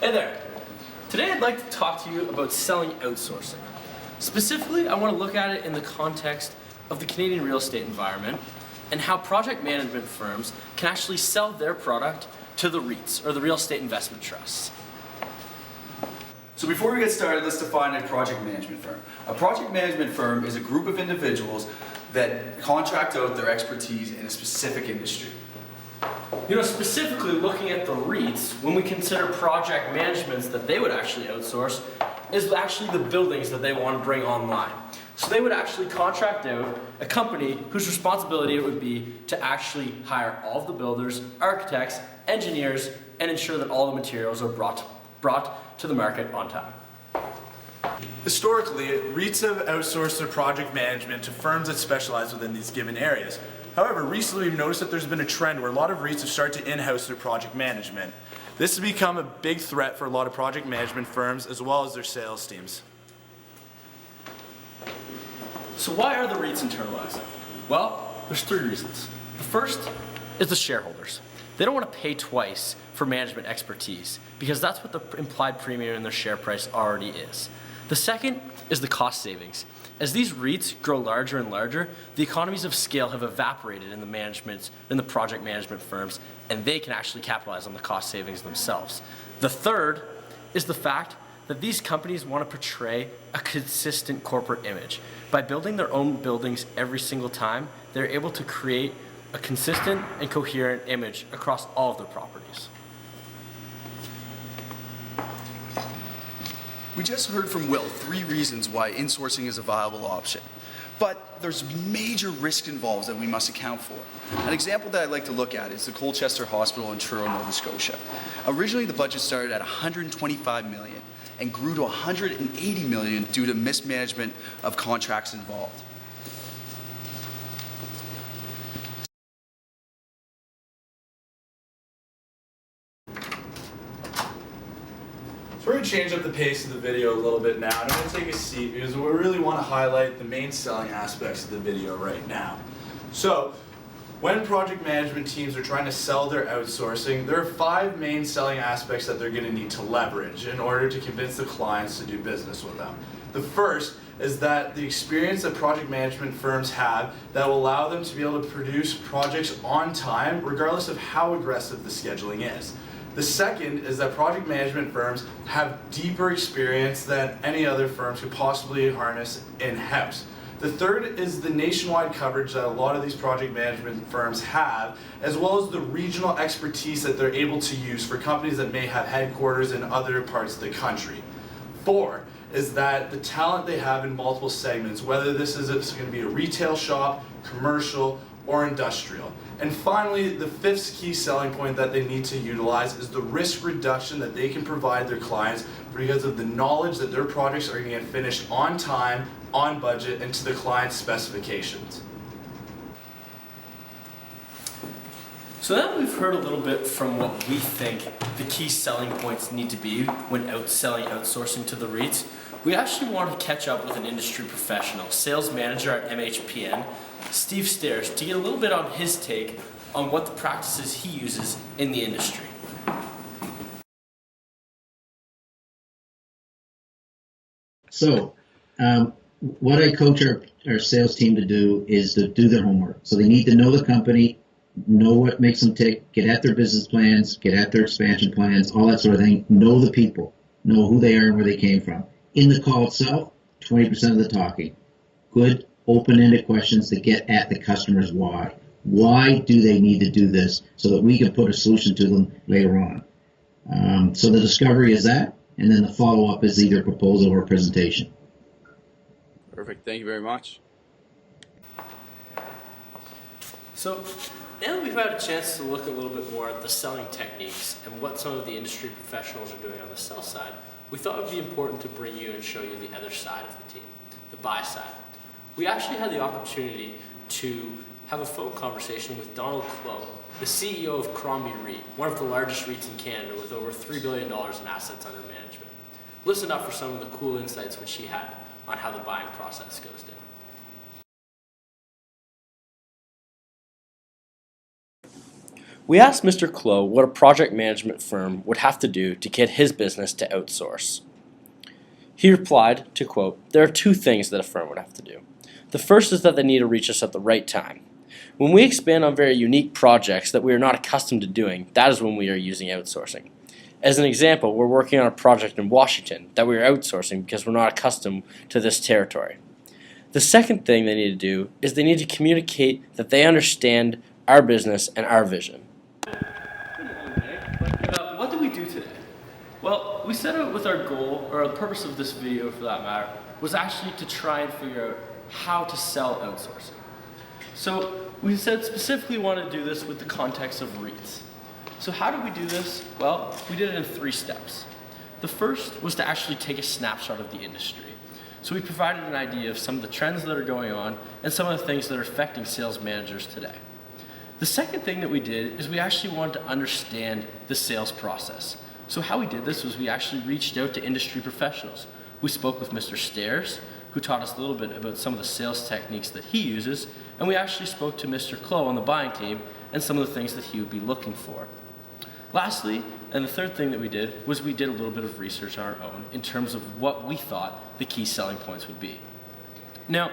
Hey there. Today I'd like to talk to you about selling outsourcing. Specifically, I want to look at it in the context of the Canadian real estate environment and how project management firms can actually sell their product to the REITs, or the real estate investment trusts. So before we get started, let's define a project management firm. A project management firm is a group of individuals that contract out their expertise in a specific industry. You know, specifically looking at the REITs, when we consider project managements that they would actually outsource, is actually the buildings that they want to bring online. So they would actually contract out a company whose responsibility it would be to actually hire all of the builders, architects, engineers, and ensure that all the materials are brought to the market on time. Historically, REITs have outsourced their project management to firms that specialize within these given areas. However, recently we've noticed that there's been a trend where a lot of REITs have started to in-house their project management. This has become a big threat for a lot of project management firms as well as their sales teams. So why are the REITs internalizing? Well, there's three reasons. The first is the shareholders. They don't want to pay twice for management expertise because that's what the implied premium in their share price already is. The second is the cost savings. As these REITs grow larger and larger, the economies of scale have evaporated in the project management firms, and they can actually capitalize on the cost savings themselves. The third is the fact that these companies want to portray a consistent corporate image. By building their own buildings every single time, they're able to create a consistent and coherent image across all of their properties. We just heard from Will 3 reasons why insourcing is a viable option. But there's major risk involved that we must account for. An example that I'd like to look at is the Colchester Hospital in Truro, Nova Scotia. Originally, the budget started at $125 million and grew to $180 million due to mismanagement of contracts involved. So we're going to change up the pace of the video a little bit now, and I'm going to take a seat because we really want to highlight the main selling aspects of the video right now. So, when project management teams are trying to sell their outsourcing, there are 5 main selling aspects that they're going to need to leverage in order to convince the clients to do business with them. The first is that the experience that project management firms have that will allow them to be able to produce projects on time regardless of how aggressive the scheduling is. The second is that project management firms have deeper experience than any other firms could possibly harness in-house. The third is the nationwide coverage that a lot of these project management firms have, as well as the regional expertise that they're able to use for companies that may have headquarters in other parts of the country. 4 is that the talent they have in multiple segments, whether this is going to be a retail shop, commercial, or industrial. And finally, the 5th key selling point that they need to utilize is the risk reduction that they can provide their clients because of the knowledge that their projects are going to get finished on time, on budget, and to the client's specifications. So now that we've heard a little bit from what we think the key selling points need to be when selling outsourcing to the REITs, we actually want to catch up with an industry professional, sales manager at MHPN, Steve Stairs, to get a little bit on his take on what the practices he uses in the industry. So, what I coach our sales team to do is to do their homework. So they need to know the company, know what makes them tick, get at their business plans, get at their expansion plans, all that sort of thing. Know the people, know who they are and where they came from. In the call itself, 20% of the talking. Good, open-ended questions that get at the customer's why. Why do they need to do this so that we can put a solution to them later on? So the discovery is that, and then the follow-up is either proposal or presentation. Perfect. Thank you very much. So now that we've had a chance to look a little bit more at the selling techniques and what some of the industry professionals are doing on the sell side, we thought it would be important to bring you and show you the other side of the team, the buy side. We actually had the opportunity to have a phone conversation with Donald Clow, the CEO of Comm, one of the largest REITs in Canada with over $3 billion in assets under management. Listen up for some of the cool insights which he had on how the buying process goes down. We asked Mr. Klo what a project management firm would have to do to get his business to outsource. He replied, to quote, "There are two things that a firm would have to do. The first is that they need to reach us at the right time. When we expand on very unique projects that we are not accustomed to doing, that is when we are using outsourcing. As an example, we're working on a project in Washington that we are outsourcing because we're not accustomed to this territory. The second thing they need to do is they need to communicate that they understand our business and our vision." What did we do today? Well, we set out with our goal, or the purpose of this video for that matter, was actually to try and figure out how to sell outsourcing. So we said specifically we want to do this with the context of REITs. So how did we do this? Well, we did it in 3 steps. The first was to actually take a snapshot of the industry. So we provided an idea of some of the trends that are going on and some of the things that are affecting sales managers today. The second thing that we did is we actually wanted to understand the sales process. So how we did this was we actually reached out to industry professionals. We spoke with Mr. Stairs, who taught us a little bit about some of the sales techniques that he uses, and we actually spoke to Mr. Klo on the buying team and some of the things that he would be looking for. Lastly, and the third thing that we did was we did a little bit of research on our own in terms of what we thought the key selling points would be. Now,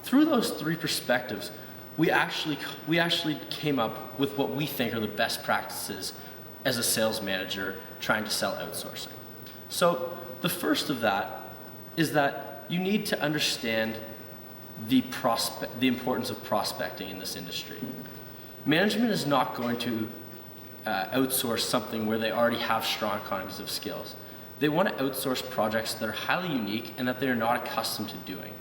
through those 3 perspectives, we actually came up with what we think are the best practices as a sales manager trying to sell outsourcing. So the first of that is that you need to understand the importance of prospecting in this industry. Management is not going to outsource something where they already have strong economies of skills. They want to outsource projects that are highly unique and that they are not accustomed to doing.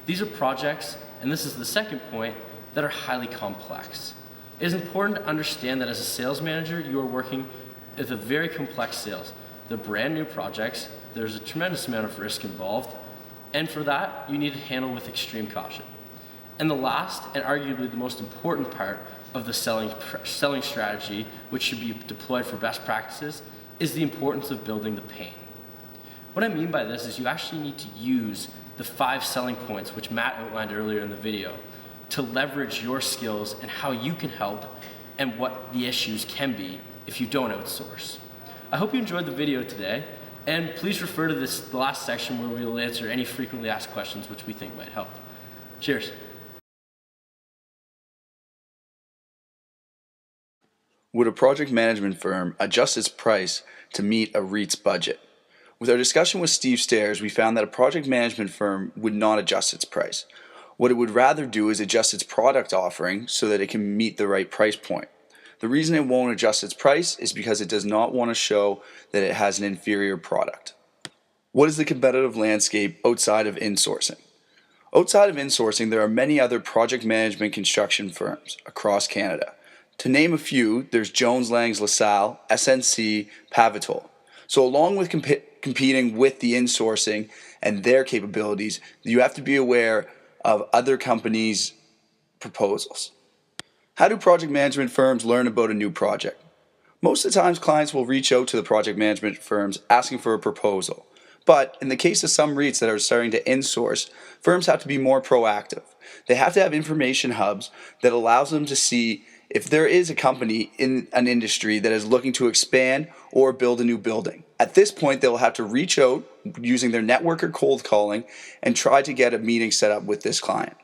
These are projects, and this is the second point, that are highly complex. It is important to understand that as a sales manager, you are working with a very complex sales. They're brand new projects, there's a tremendous amount of risk involved, and for that, you need to handle with extreme caution. And the last, and arguably the most important part of the selling strategy, which should be deployed for best practices, is the importance of building the pain. What I mean by this is you actually need to use the 5 selling points, which Matt outlined earlier in the video, to leverage your skills and how you can help and what the issues can be if you don't outsource. I hope you enjoyed the video today, and please refer to the last section where we will answer any frequently asked questions which we think might help. Cheers. Would a project management firm adjust its price to meet a REIT's budget? With our discussion with Steve Stairs, we found that a project management firm would not adjust its price. What it would rather do is adjust its product offering so that it can meet the right price point. The reason it won't adjust its price is because it does not want to show that it has an inferior product. What is the competitive landscape outside of insourcing? Outside of insourcing, there are many other project management construction firms across Canada. To name a few, there's Jones Lang LaSalle, SNC, Pavital. So along with competing with the insourcing and their capabilities, you have to be aware of other companies' proposals. How do project management firms learn about a new project? Most of the times clients will reach out to the project management firms asking for a proposal. But in the case of some REITs that are starting to insource, firms have to be more proactive. They have to have information hubs that allows them to see if there is a company in an industry that is looking to expand or build a new building. At this point, they'll have to reach out using their network or cold calling and try to get a meeting set up with this client.